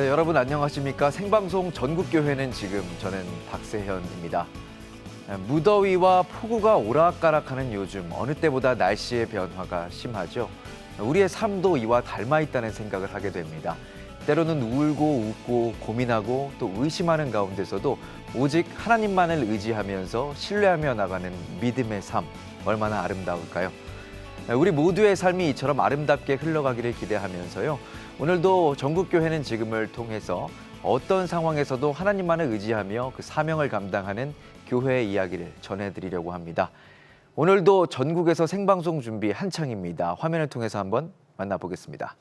네, 여러분 안녕하십니까? 생방송 전국교회는 지금 저는 박세현입니다. 무더위와 폭우가 오락가락하는 요즘 어느 때보다 날씨의 변화가 심하죠. 우리의 삶도 이와 닮아 있다는 생각을 하게 됩니다. 때로는 울고 웃고 고민하고 또 의심하는 가운데서도 오직 하나님만을 의지하면서 신뢰하며 나가는 믿음의 삶, 얼마나 아름다울까요? 우리 모두의 삶이 이처럼 아름답게 흘러가기를 기대하면서요. 오늘도 전국교회는 지금을 통해서 어떤 상황에서도 하나님만을 의지하며 그 사명을 감당하는 교회의 이야기를 전해드리려고 합니다. 오늘도 전국에서 생방송 준비 한창입니다. 화면을 통해서 한번 만나보겠습니다.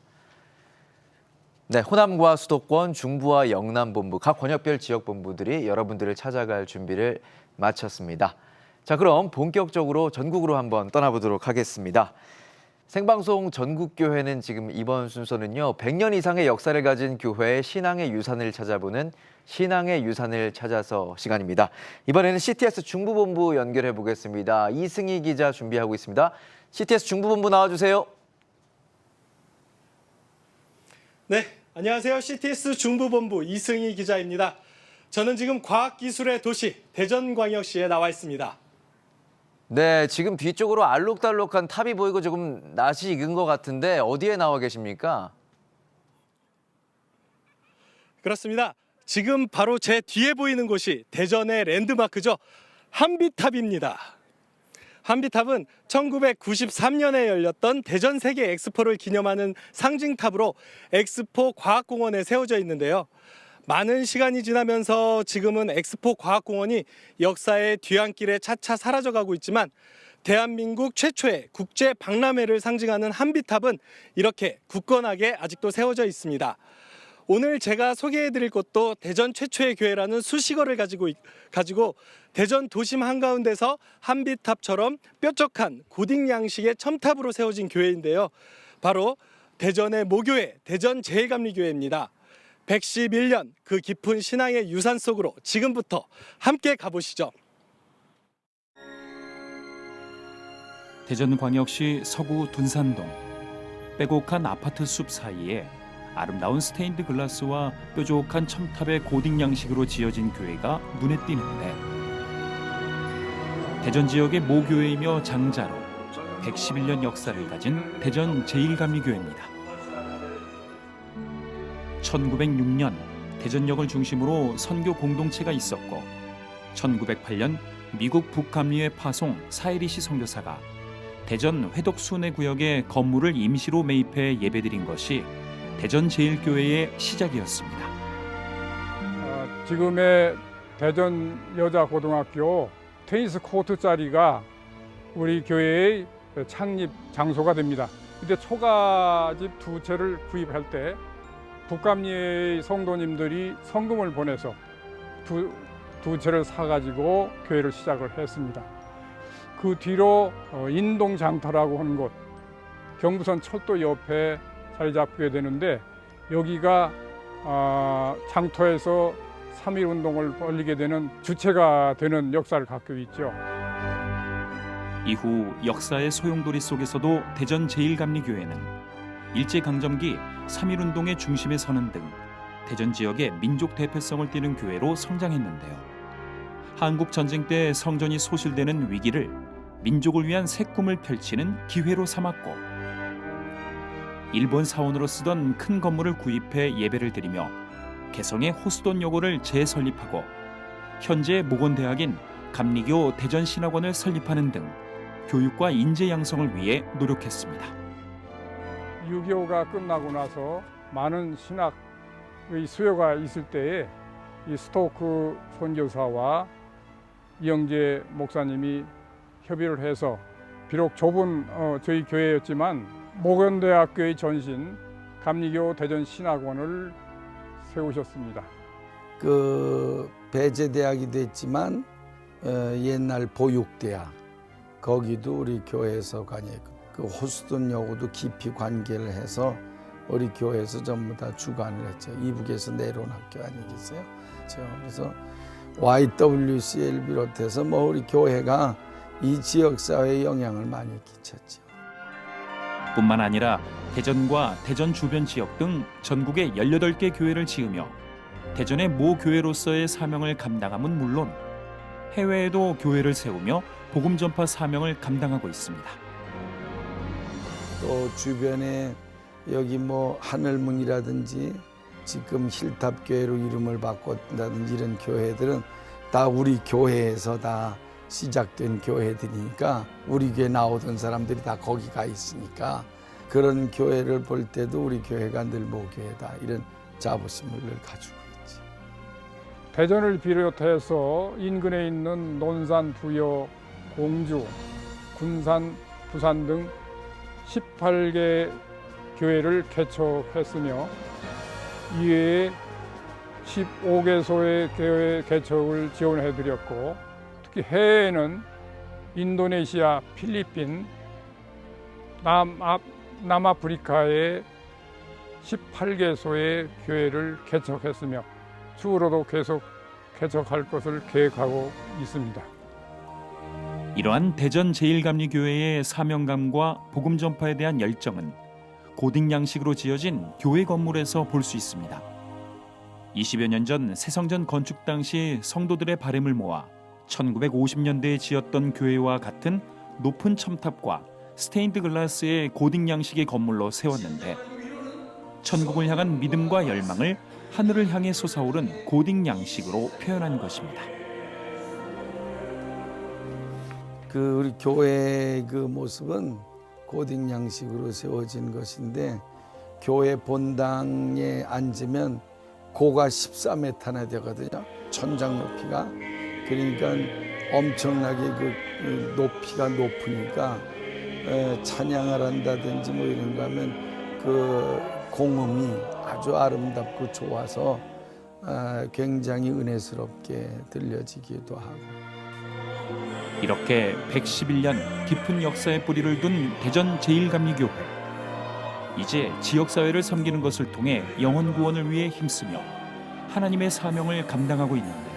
네, 호남과 수도권, 중부와 영남본부, 각 권역별 지역본부들이 여러분들을 찾아갈 준비를 마쳤습니다. 자, 그럼 본격적으로 전국으로 한번 떠나보도록 하겠습니다. 생방송 전국교회는 지금 이번 순서는요, 100년 이상의 역사를 가진 교회의 신앙의 유산을 찾아보는 신앙의 유산을 찾아서 시간입니다. 이번에는 CTS 중부본부 연결해 보겠습니다. 이승희 기자 준비하고 있습니다. CTS 중부본부 나와주세요. 네, 안녕하세요. CTS 중부본부 이승희 기자입니다. 저는 지금 과학기술의 도시 대전광역시에 나와 있습니다. 네, 지금 뒤쪽으로 알록달록한 탑이 보이고 조금 낯이 익은 것 같은데 어디에 나와 계십니까? 그렇습니다. 지금 바로 제 뒤에 보이는 곳이 대전의 랜드마크죠. 한비탑입니다. 한비탑은 1993년에 열렸던 대전 세계 엑스포를 기념하는 상징탑으로 엑스포 과학공원에 세워져 있는데요. 많은 시간이 지나면서 지금은 엑스포 과학공원이 역사의 뒤안길에 차차 사라져가고 있지만 대한민국 최초의 국제 박람회를 상징하는 한비탑은 이렇게 굳건하게 아직도 세워져 있습니다. 오늘 제가 소개해드릴 곳도 대전 최초의 교회라는 수식어를 가지고 대전 도심 한가운데서 한비탑처럼 뾰족한 고딕 양식의 첨탑으로 세워진 교회인데요. 바로 대전의 모교회 대전제일감리교회입니다. 111년 그 깊은 신앙의 유산 속으로 지금부터 함께 가보시죠. 대전광역시 서구 둔산동 빼곡한 아파트 숲 사이에 아름다운 스테인드 글라스와 뾰족한 첨탑의 고딕 양식으로 지어진 교회가 눈에 띄는데 대전 지역의 모교회이며 장자로 111년 역사를 가진 대전 제일감리교회입니다. 1906년 대전역을 중심으로 선교 공동체가 있었고 1908년 미국 북감리회 파송 사이리시 선교사가 대전 회덕순회 구역에 건물을 임시로 매입해 예배드린 것이 대전제일교회의 시작이었습니다. 지금의 대전 여자고등학교 테니스 코트 자리가 우리 교회의 창립 장소가 됩니다. 그때 초가집 두 채를 구입할 때 북감리의 성도님들이 성금을 보내서 두 채를 사가지고 교회를 시작을 했습니다. 그 뒤로 인동장터라고 하는 곳, 경부선 철도 옆에 자리 잡게 되는데 여기가 장터에서 3.1운동을 벌이게 되는 주체가 되는 역사를 갖고 있죠. 이후 역사의 소용돌이 속에서도 대전 제일감리교회는 일제강점기 3.1운동의 중심에 서는 등 대전 지역의 민족 대표성을 띠는 교회로 성장했는데요. 한국 전쟁 때 성전이 소실되는 위기를 민족을 위한 새 꿈을 펼치는 기회로 삼았고 일본 사원으로 쓰던 큰 건물을 구입해 예배를 드리며 개성의 호수돈여고를 재설립하고 현재 모건대학인 감리교 대전신학원을 설립하는 등 교육과 인재 양성을 위해 노력했습니다. 6.25가 끝나고 나서 많은 신학의 수요가 있을 때에 이 스토크 선교사와 이영재 목사님이 협의를 해서 비록 좁은 저희 교회였지만 모건대학교의 전신 감리교 대전신학원을 세우셨습니다. 그 배제대학이 됐지만 옛날 보육대학 거기도 우리 교회에서 그 호수돈여고도 깊이 관계를 해서 우리 교회에서 전부 다 주관을 했죠. 이북에서 내려온 학교 아니겠어요? 그래서 YWCA를 비롯해서 우리 교회가 이 지역사회에 영향을 많이 끼쳤죠. 뿐만 아니라 대전과 대전 주변 지역 등 전국의 18개 교회를 지으며 대전의 모 교회로서의 사명을 감당함은 물론 해외에도 교회를 세우며 복음 전파 사명을 감당하고 있습니다. 또 주변에 여기 뭐 하늘문이라든지 지금 힐탑 교회로 이름을 바꿨다든지 이런 교회들은 다 우리 교회에서 다 시작된 교회들이니까 우리 교회 나오던 사람들이 다 거기 가 있으니까 그런 교회를 볼 때도 우리 교회가 늘 모교회다 이런 자부심을 늘 가지고 있지. 대전을 비롯해서 인근에 있는 논산, 부여, 공주, 군산, 부산 등 18개 교회를 개척했으며 이외에 15개소의 교회 개척을 지원해드렸고 특히 해외에는 인도네시아, 필리핀, 남아프리카에 18개소의 교회를 개척했으며 추후로도 계속 개척할 것을 계획하고 있습니다. 이러한 대전 제일감리교회의 사명감과 복음 전파에 대한 열정은 고딕 양식으로 지어진 교회 건물에서 볼 수 있습니다. 20여 년 전 새성전 건축 당시 성도들의 바램을 모아 1950년대에 지었던 교회와 같은 높은 첨탑과 스테인드 글라스의 고딕 양식의 건물로 세웠는데 천국을 향한 믿음과 열망을 하늘을 향해 솟아오른 고딕 양식으로 표현한 것입니다. 그 우리 교회의 그 모습은 고딕 양식으로 세워진 것인데 교회 본당에 앉으면 고가 14m나 되거든요. 천장 높이가. 그러니까 엄청나게 그 높이가 높으니까 찬양을 한다든지 뭐 이런 거 하면 그 공음이 아주 아름답고 좋아서 굉장히 은혜스럽게 들려지기도 하고. 이렇게 111년 깊은 역사의 뿌리를 둔 대전 제일감리교회. 이제 지역사회를 섬기는 것을 통해 영혼 구원을 위해 힘쓰며 하나님의 사명을 감당하고 있는데요.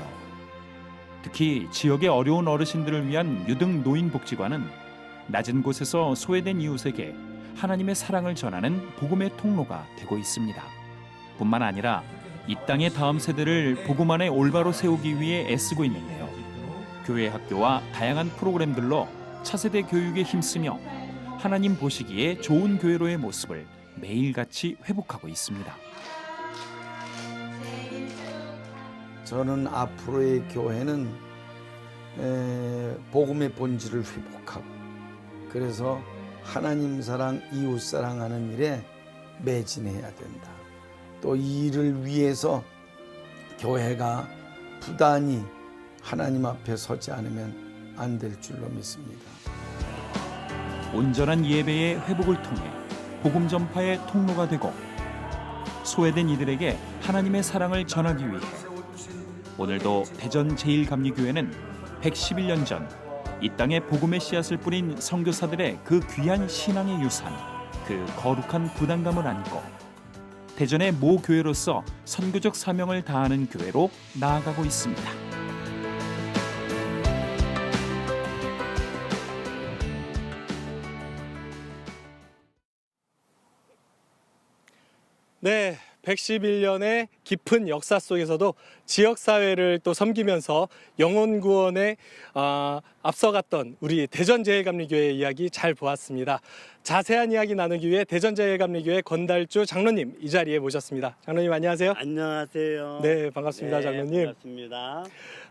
특히 지역의 어려운 어르신들을 위한 유등 노인복지관은 낮은 곳에서 소외된 이웃에게 하나님의 사랑을 전하는 복음의 통로가 되고 있습니다. 뿐만 아니라 이 땅의 다음 세대를 복음 안에 올바로 세우기 위해 애쓰고 있는데요. 교회 학교와 다양한 프로그램들로 차세대 교육에 힘쓰며 하나님 보시기에 좋은 교회로의 모습을 매일같이 회복하고 있습니다. 저는 앞으로의 교회는 복음의 본질을 회복하고 그래서 하나님 사랑, 이웃 사랑하는 일에 매진해야 된다. 또 이 일을 위해서 교회가 부단히 하나님 앞에 서지 않으면 안 될 줄로 믿습니다. 온전한 예배의 회복을 통해 복음 전파의 통로가 되고 소외된 이들에게 하나님의 사랑을 전하기 위해 오늘도 대전 제일감리교회는 111년 전 이 땅에 복음의 씨앗을 뿌린 선교사들의 그 귀한 신앙의 유산, 그 거룩한 부담감을 안고 대전의 모 교회로서 선교적 사명을 다하는 교회로 나아가고 있습니다. 네, 111년의 깊은 역사 속에서도 지역사회를 또 섬기면서 영혼 구원에 앞서갔던 우리 대전제일감리교회 이야기 잘 보았습니다. 자세한 이야기 나누기 위해 대전제일감리교회 권달주 장로님 이 자리에 모셨습니다. 장로님 안녕하세요. 안녕하세요. 네, 반갑습니다. 네, 장로님. 반갑습니다.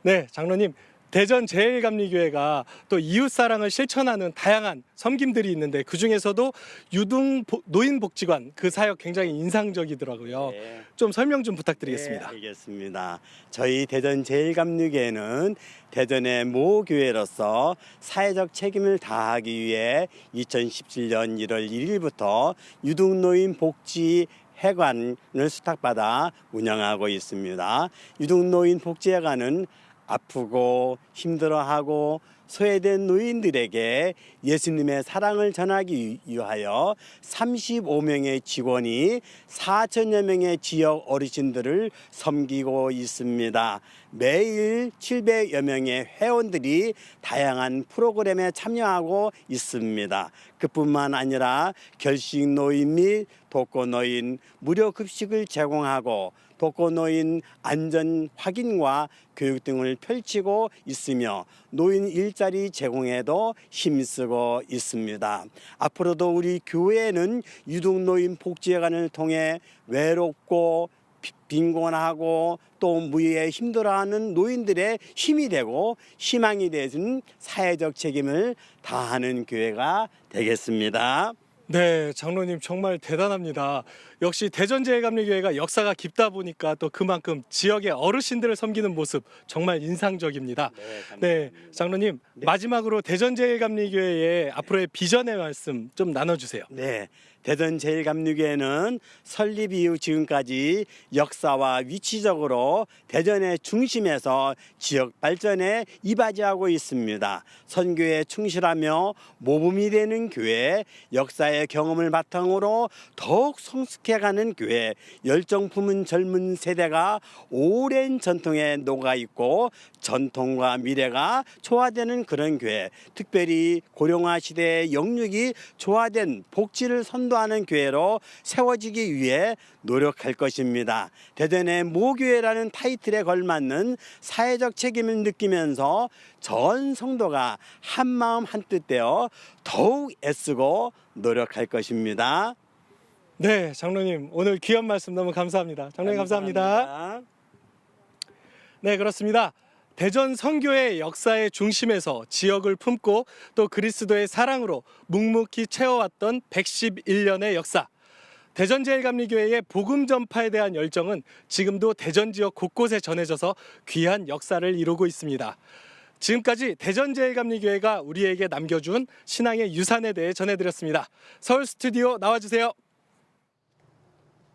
네, 장로님. 대전제일감리교회가 또 이웃사랑을 실천하는 다양한 섬김들이 있는데 그중에서도 유등 노인복지관 그 사역 굉장히 인상적이더라고요. 네. 좀 설명 좀 부탁드리겠습니다. 네, 알겠습니다. 저희 대전제일감리교회는 대전의 모 교회로서 사회적 책임을 다하기 위해 2017년 1월 1일부터 유등노인 복지 회관을 수탁받아 운영하고 있습니다. 유등노인 복지회관은 아프고 힘들어하고 소외된 노인들에게 예수님의 사랑을 전하기 위하여 35명의 직원이 4천여 명의 지역 어르신들을 섬기고 있습니다. 매일 700여 명의 회원들이 다양한 프로그램에 참여하고 있습니다. 그뿐만 아니라 결식노인 및 독거노인 무료 급식을 제공하고 독거노인 안전 확인과 교육 등을 펼치고 있으며 노인 일자리 제공에도 힘쓰고 있습니다. 앞으로도 우리 교회는 유독노인 복지회관을 통해 외롭고 빈곤하고 또 무리에 힘들어하는 노인들의 힘이 되고 희망이 되는 사회적 책임을 다하는 교회가 되겠습니다. 네, 장로님 정말 대단합니다. 역시 대전제일감리교회가 역사가 깊다 보니까 또 그만큼 지역의 어르신들을 섬기는 모습 정말 인상적입니다. 네, 장로님 마지막으로 대전제일감리교회의 앞으로의 비전의 말씀 좀 나눠주세요. 네, 대전제일감리교회는 설립 이후 지금까지 역사와 위치적으로 대전의 중심에서 지역 발전에 이바지하고 있습니다. 선교에 충실하며 모범이 되는 교회, 역사의 경험을 바탕으로 더욱 성숙해가는 교회, 열정 품은 젊은 세대가 오랜 전통에 녹아있고 전통과 미래가 조화되는 그런 교회, 특별히 고령화 시대의 영육이 조화된 복지를 선도하는 교회로 세워지기 위해 노력할 것입니다. 대전의 모교회라는 타이틀에 걸맞는 사회적 책임을 느끼면서 전 성도가 한마음 한뜻 되어 더욱 애쓰고 노력할 것입니다. 네, 장로님 오늘 귀한 말씀 너무 감사합니다. 장로님 감사합니다. 네, 그렇습니다. 대전 선교의 역사의 중심에서 지역을 품고 또 그리스도의 사랑으로 묵묵히 채워왔던 111년의 역사. 대전제일감리교회의 복음 전파에 대한 열정은 지금도 대전 지역 곳곳에 전해져서 귀한 역사를 이루고 있습니다. 지금까지 대전제일감리교회가 우리에게 남겨준 신앙의 유산에 대해 전해드렸습니다. 서울 스튜디오 나와주세요.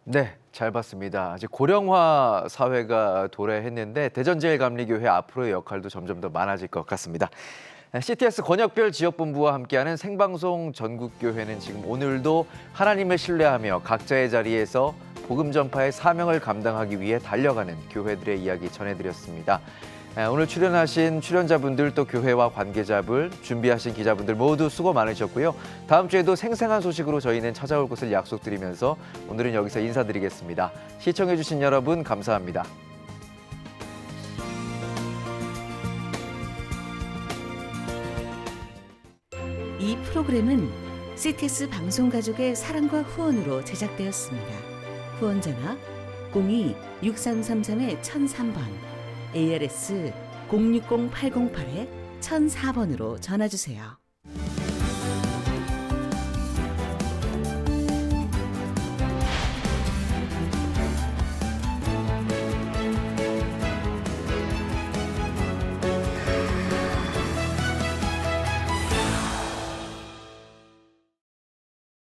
네, 잘 봤습니다. 아직 고령화 사회가 도래했는데 대전제일감리교회 앞으로의 역할도 점점 더 많아질 것 같습니다. CTS 권역별 지역본부와 함께하는 생방송 전국교회는 지금 오늘도 하나님을 신뢰하며 각자의 자리에서 복음 전파의 사명을 감당하기 위해 달려가는 교회들의 이야기 전해드렸습니다. 오늘 출연하신 출연자분들 또 교회와 관계자분, 준비하신 기자분들 모두 수고 많으셨고요. 다음 주에도 생생한 소식으로 저희는 찾아올 것을 약속드리면서 오늘은 여기서 인사드리겠습니다. 시청해주신 여러분 감사합니다. 이 프로그램은 CTS 방송가족의 사랑과 후원으로 제작되었습니다. 후원 전화 02-6333-1003번, ARS 060-808-1004번으로 전화주세요.